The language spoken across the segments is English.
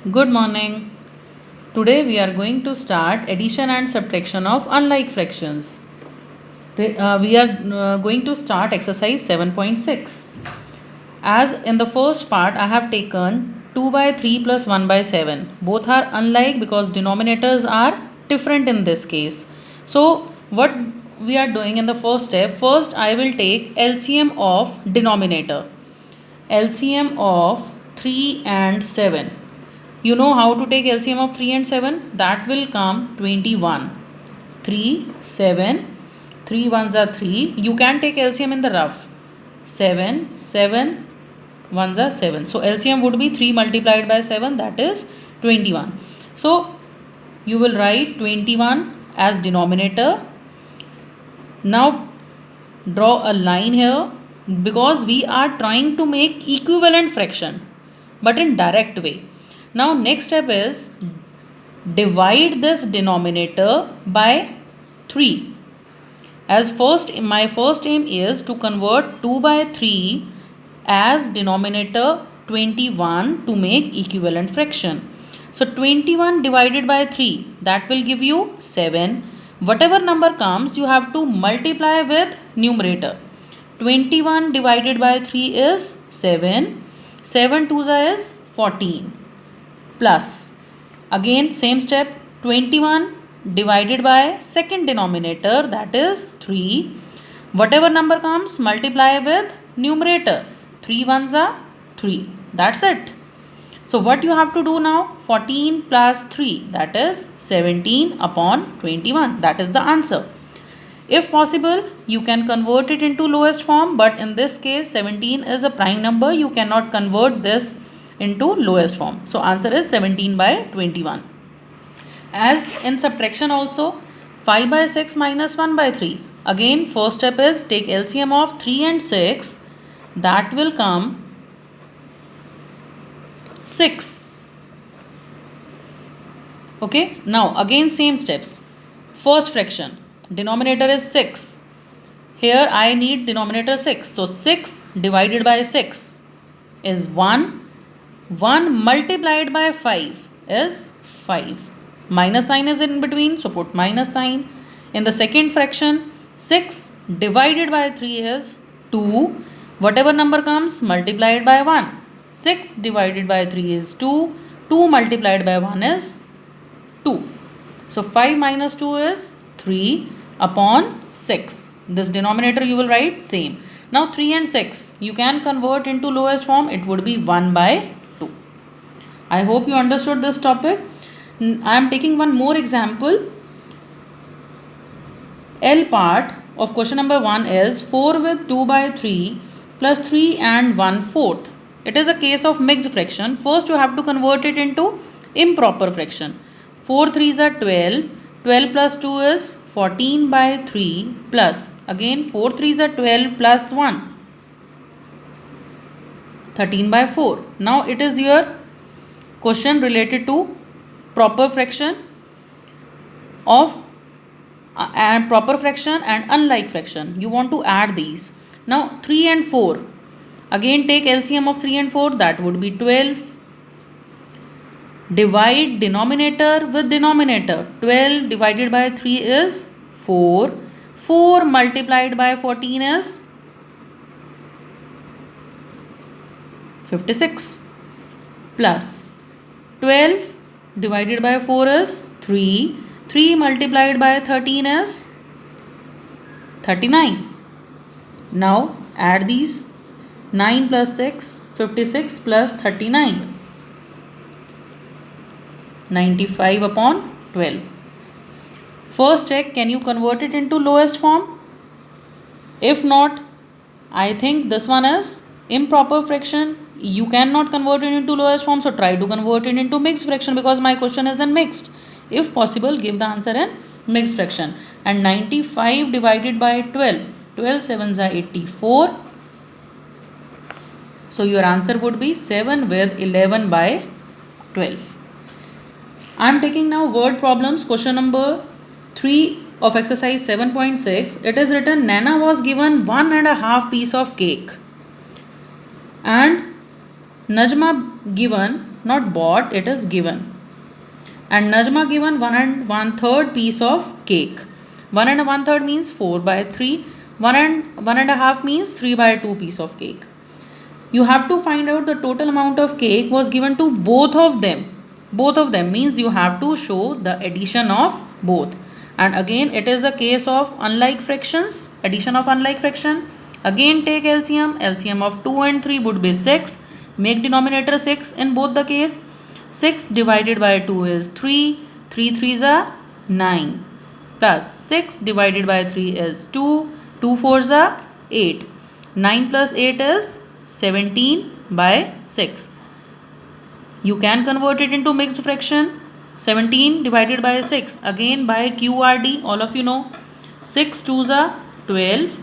Good morning. Today we are going to start addition and subtraction of unlike fractions. We are going to start exercise 7.6. As in the first part, I have taken 2 by 3 plus 1 by 7. Both are unlike because denominators are different in this case. So, what we are doing in the first step, first I will take LCM of denominator. LCM of 3 and 7. You know how to take LCM of 3 and 7? That will come 21. 3, 7, 3 ones are 3. You can take LCM in the rough. 7, 7 ones are 7. So LCM would be 3 multiplied by 7, that is 21. So you will write 21 as denominator. Now draw a line here because we are trying to make equivalent fraction but in direct way. Now next step is divide this denominator by 3. As my first aim is to convert 2 by 3 as denominator 21 to make equivalent fraction. So 21 divided by 3, that will give you 7. Whatever number comes, you have to multiply with numerator. 21 divided by 3 is 7. 7 twos is 14. Plus, again same step, 21 divided by second denominator, that is 3. Whatever number comes, multiply with numerator. 3 ones are 3. That's it. So what you have to do now? 14 plus 3, that is 17 upon 21. That is the answer. If possible, you can convert it into lowest form, but in this case 17 is a prime number. You cannot convert this into lowest form. So answer is 17 by 21. As in subtraction also, 5 by 6 minus 1 by 3. Again first step is take LCM of 3 and 6. That will come 6. Okay, now again same steps. First fraction, denominator is 6. Here I need denominator 6. So 6 divided by 6 is 1. 1 multiplied by 5 is 5. Minus sign is in between, so put minus sign. In the second fraction, 6 divided by 3 is 2. Whatever number comes, multiplied by 1. 6 divided by 3 is 2. 2 multiplied by 1 is 2. So 5 minus 2 is 3 upon 6. This denominator you will write same. Now 3 and 6 you can convert into lowest form. It would be 1 by 2. I hope you understood this topic. I am taking one more example. L part of question number 1 is 4 with 2 by 3 plus 3 and 1/4. It is a case of mixed fraction. First you have to convert it into improper fraction. 4 3s are 12. 12 plus 2 is 14 by 3 plus again 4 3s are 12 plus 1. 13 by 4. Now it is your question related to proper fraction of proper fraction and unlike fraction. You want to add these. Now 3 and 4. Again take LCM of 3 and 4, that would be 12. Divide denominator with denominator. 12 divided by 3 is 4. 4 multiplied by 14 is 56. Plus 12 divided by 4 is 3. 3 multiplied by 13 is 39. Now add these. 9 plus 6, 56 plus 39. 95 upon 12. First check, can you convert it into lowest form? If not, I think this one is improper fraction. You cannot convert it into lowest form, so try to convert it into mixed fraction because my question is in mixed. If possible, give the answer in mixed fraction. And 95 divided by 12. 12 sevens are 84. So your answer would be 7 with 11 by 12. I am taking now word problems. Question number 3 of exercise 7.6. It is written Nana was given 1.5 piece of cake and Najma given not bought, it is given. And Najma given 1 and 1/3 piece of cake. 1 and 1/3 means 4/3. 1 and 1.5 means 3/2 piece of cake. You have to find out the total amount of cake was given to both of them. Both of them means you have to show the addition of both. And again it is a case of unlike fractions, addition of unlike fraction. Again take LCM. LCM of 2 and 3 would be 6. Make denominator 6 in both the case. 6 divided by 2 is 3. 3 3s are 9. Plus 6 divided by 3 is 2. 2 4s are 8. 9 plus 8 is 17 by 6. You can convert it into mixed fraction. 17 divided by 6. Again by QRD, all of you know. 6 2s are 12.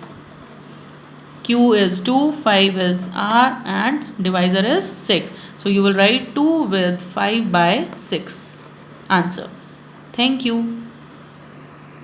Q is 2, 5 is R, and divisor is 6. So you will write 2 with 5 by 6. Answer. Thank you.